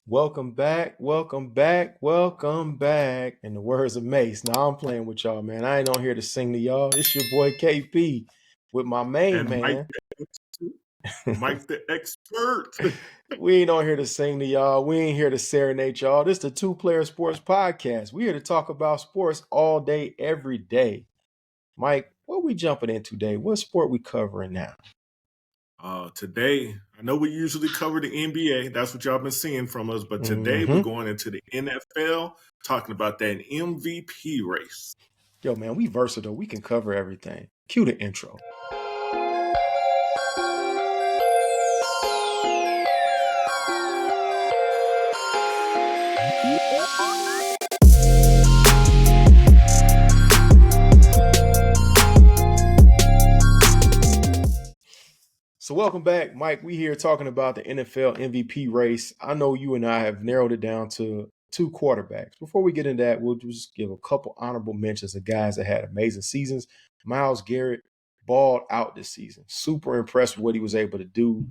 Welcome back, welcome back, welcome back. In the words of Mace. Now I'm playing with y'all, man. I ain't on here to sing to y'all. It's your boy KP with my main And man. Mike the expert. We ain't on here to sing to y'all. We ain't here to serenade y'all. This is the Two Player Sports Podcast. We here to talk about sports all day, every day. Mike, what we jumping in today? What sport we covering now? Today, I know we usually cover the NBA. That's what y'all been seeing from us. But today we're Mm-hmm. going into the NFL, talking about that MVP race. Yo, man, we versatile. We can cover everything. Cue the intro. So welcome back, Mike. We here talking about the NFL MVP race. I know you and I have narrowed it down to two quarterbacks. Before we get into that, we'll just give a couple honorable mentions of guys that had amazing seasons. Myles Garrett balled out this season. Super impressed with what he was able to do.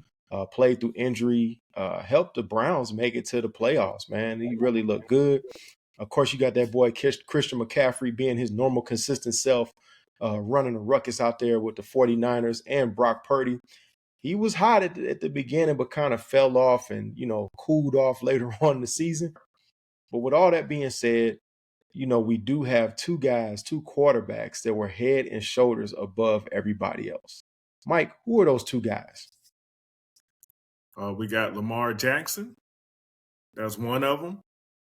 Played through injury, helped the Browns make it to the playoffs, man. He really looked good. Of course, you got that boy Christian McCaffrey being his normal, consistent self, running a ruckus out there with the 49ers and Brock Purdy. He was hot at the beginning, but kind of fell off and, cooled off later on in the season. But with all that being said, we do have two guys, two quarterbacks that were head and shoulders above everybody else. Mike, who are those two guys? We got Lamar Jackson. That's one of them.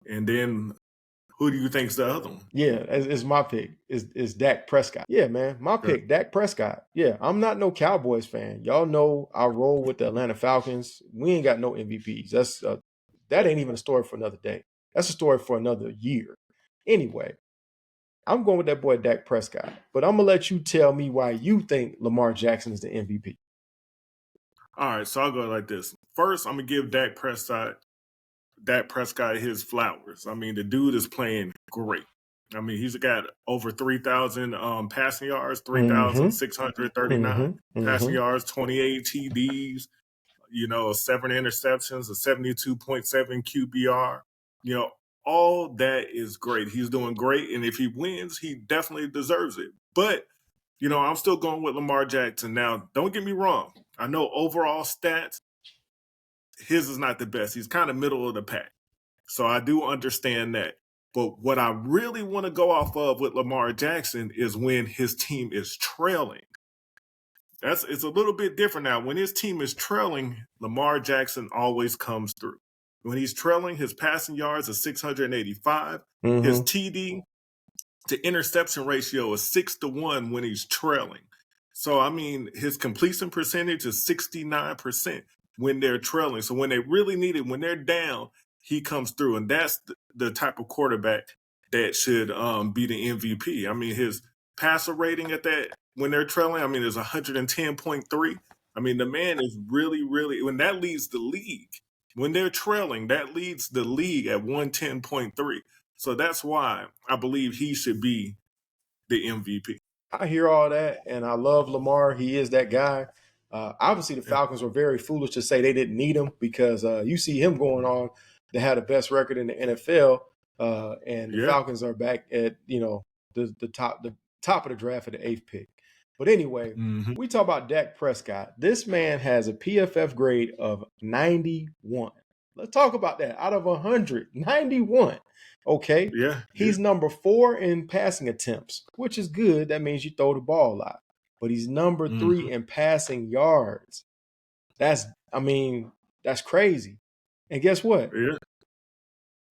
And then who do you think's the other one? Yeah, it's my pick. Is Dak Prescott. Yeah, man. My Okay. pick, Dak Prescott. Yeah, I'm not no Cowboys fan. Y'all know I roll with the Atlanta Falcons. We ain't got no MVPs. That ain't even a story for another day. That's a story for another year. Anyway, I'm going with that boy Dak Prescott. But I'm gonna let you tell me why you think Lamar Jackson is the MVP. All right, so I'll go like this. First, I'm gonna give Dak Prescott his flowers. I mean, the dude is playing great. I mean, he's got over 3,000 passing yards, Mm-hmm. 3,639 Mm-hmm. passing Mm-hmm. yards, 28 TDs, 7 interceptions, a 72.7 QBR. You know, all that is great. He's doing great. And if he wins, he definitely deserves it. But, I'm still going with Lamar Jackson. Now, don't get me wrong. I know overall stats, his is not the best. He's kind of middle of the pack. So I do understand that. But what I really want to go off of with Lamar Jackson is when his team is trailing. It's a little bit different now. When his team is trailing, Lamar Jackson always comes through. When he's trailing, his passing yards is 685. His Mm-hmm. TD to interception ratio is 6-1 when he's trailing. So, I mean, his completion percentage is 69% when they're trailing. So when they really need it, when they're down, he comes through. And that's the type of quarterback that should be the MVP. I mean, his passer rating at that, when they're trailing, I mean, is 110.3. I mean, the man is really, really, when that leads the league. When they're trailing, that leads the league at 110.3. So that's why I believe he should be the MVP. I hear all that, and I love Lamar. He is that guy. Obviously, the Falcons were very foolish to say they didn't need him because you see him going on to have the best record in the NFL, and the Yeah. Falcons are back at the top of the draft at the eighth pick. But anyway, Mm-hmm. we talk about Dak Prescott. This man has a PFF grade of 91. Let's talk about that. Out of 100, 91. Okay. Yeah. He's number 4 in passing attempts, which is good. That means you throw the ball a lot. But he's number 3 Mm-hmm. in passing yards. That's crazy. And guess what? Yeah.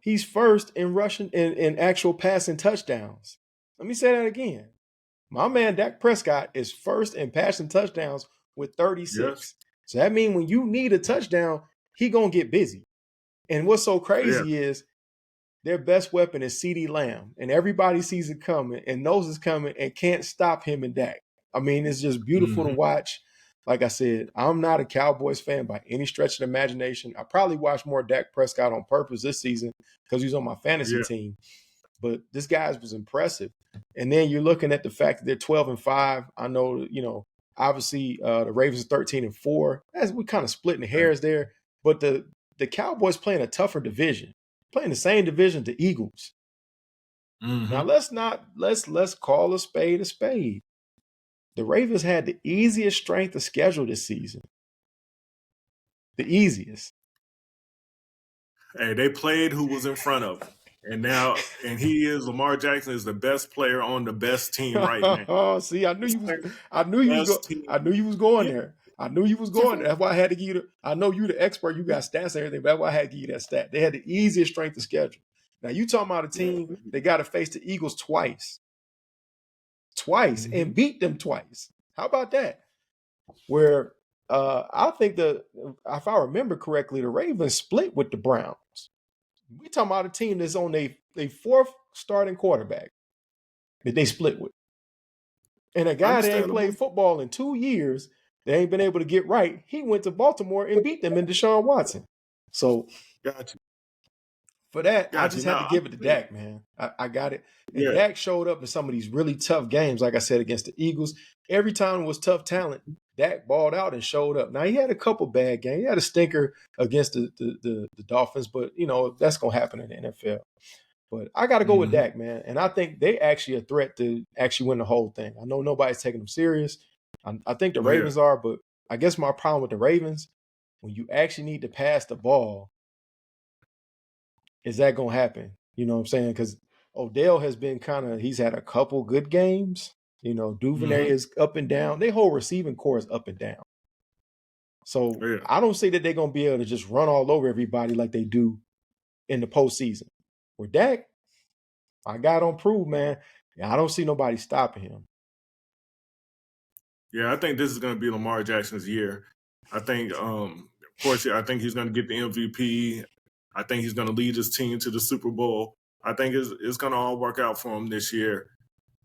He's first in rushing in actual passing touchdowns. Let me say that again. My man Dak Prescott is first in passing touchdowns with Yes. 36. So that means when you need a touchdown, he gonna get busy. And what's so Yeah. crazy is their best weapon is CeeDee Lamb, and everybody sees it coming and knows it's coming and can't stop him and Dak. I mean, it's just beautiful to Mm-hmm. watch. Like I said, I'm not a Cowboys fan by any stretch of the imagination. I probably watched more Dak Prescott on purpose this season because he's on my fantasy Yeah. team. But this guy was impressive. And then you're looking at the fact that they're 12-5. I know, obviously the Ravens are 13-4. As we kind of splitting the hairs there, but the the Cowboys playing a tougher division, playing the same division the Eagles. Now let's call a spade a spade. The Ravens had the easiest strength of schedule this season. The easiest. Hey, they played who was in front of them. And Lamar Jackson is the best player on the best team right now. Oh, see, I knew you was going there. I knew you was going there. That's why I had to give you I know you the expert, you got stats and everything, but that's why I had to give you that stat. They had the easiest strength of schedule. Now you talking about a team they got to face the Eagles twice. And beat them twice. How about that? Where I think if I remember correctly, the Ravens split with the Browns. We talking about a team that's on their fourth starting quarterback that they split with. And a guy that ain't played football in 2 years, they ain't been able to get right. He went to Baltimore and beat them in Deshaun Watson. So got you. For that, I just had to give it to Dak, man. I got it. And Dak showed up in some of these really tough games, like I said, against the Eagles. Every time it was tough talent, Dak balled out and showed up. Now, he had a couple bad games. He had a stinker against the Dolphins, but, that's going to happen in the NFL. But I got to go with Dak, man. And I think they actually a threat to actually win the whole thing. I know nobody's taking them serious. I think the Ravens are, but I guess my problem with the Ravens, when you actually need to pass the ball, is that going to happen? You know what I'm saying? Because Odell has been he's had a couple good games. Duvernay is up and down. Their whole receiving core is up and down. So I don't say that they're going to be able to just run all over everybody like they do in the postseason. With Dak, I got on prove, man. I don't see nobody stopping him. Yeah, I think this is going to be Lamar Jackson's year. I think, of course, I think he's going to get the MVP. I think he's going to lead his team to the Super Bowl. I think it's going to all work out for him this year.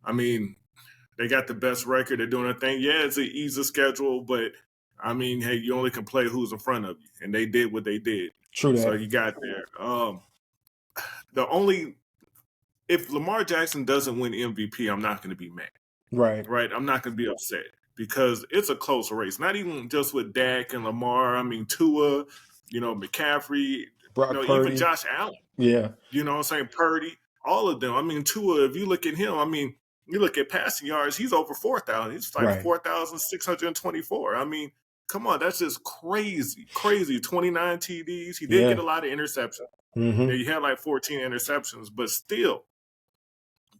I mean, they got the best record. They're doing their thing. Yeah, it's an easy schedule, but, I mean, hey, you only can play who's in front of you. And they did what they did. True that. So you got there. If Lamar Jackson doesn't win MVP, I'm not going to be mad. Right? I'm not going to be upset because it's a close race. Not even just with Dak and Lamar. I mean, Tua, McCaffrey, even Josh Allen. Yeah. You know what I'm saying? Purdy, all of them. I mean, Tua, if you look at him, I mean, you look at passing yards, he's over 4,000. He's like 4,624. I mean, come on, that's just crazy. 29 TDs. He did get a lot of interceptions. He had like 14 interceptions, but still.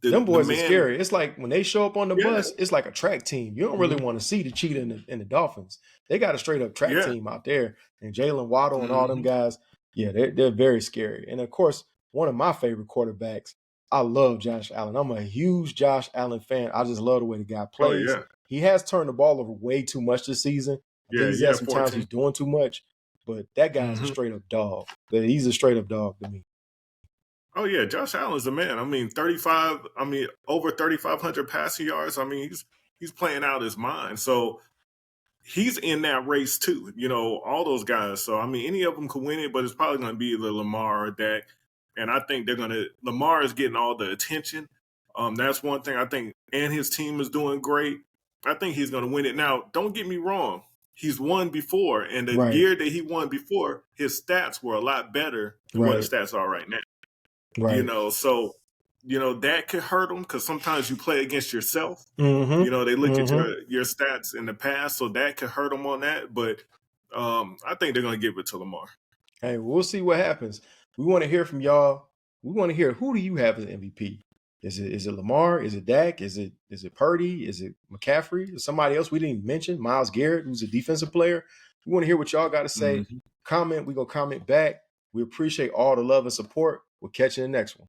Them boys are scary. It's like when they show up on the bus, it's like a track team. You don't really want to see the cheetah and the Dolphins. They got a straight up track team out there. And Jalen Waddle and all them guys, they're very scary. And of course, one of my favorite quarterbacks, I love Josh Allen. I'm a huge Josh Allen fan. I just love the way the guy plays. He has turned the ball over way too much this season. I think he's had some times he's doing too much. But that guy's a straight up dog. He's a straight up dog to me. Oh, yeah, Josh Allen's the man. I mean, over 3,500 passing yards. I mean, he's playing out his mind. So he's in that race too, all those guys. So, I mean, any of them could win it, but it's probably going to be either Lamar or Dak. And I think Lamar is getting all the attention. That's one thing I think, and his team is doing great. I think he's going to win it. Now, don't get me wrong. He's won before, and the year that he won before, his stats were a lot better than what his stats are right now. Right. So, that could hurt them because sometimes you play against yourself. They look at your stats in the past, so that could hurt them on that. But I think they're going to give it to Lamar. Hey, we'll see what happens. We want to hear from y'all. We want to hear, who do you have as MVP? Is it Lamar? Is it Dak? Is it Purdy? Is it McCaffrey? Is somebody else we didn't even mention? Myles Garrett, who's a defensive player. We want to hear what y'all got to say. Comment. We're going to comment back. We appreciate all the love and support. We'll catch you in the next one.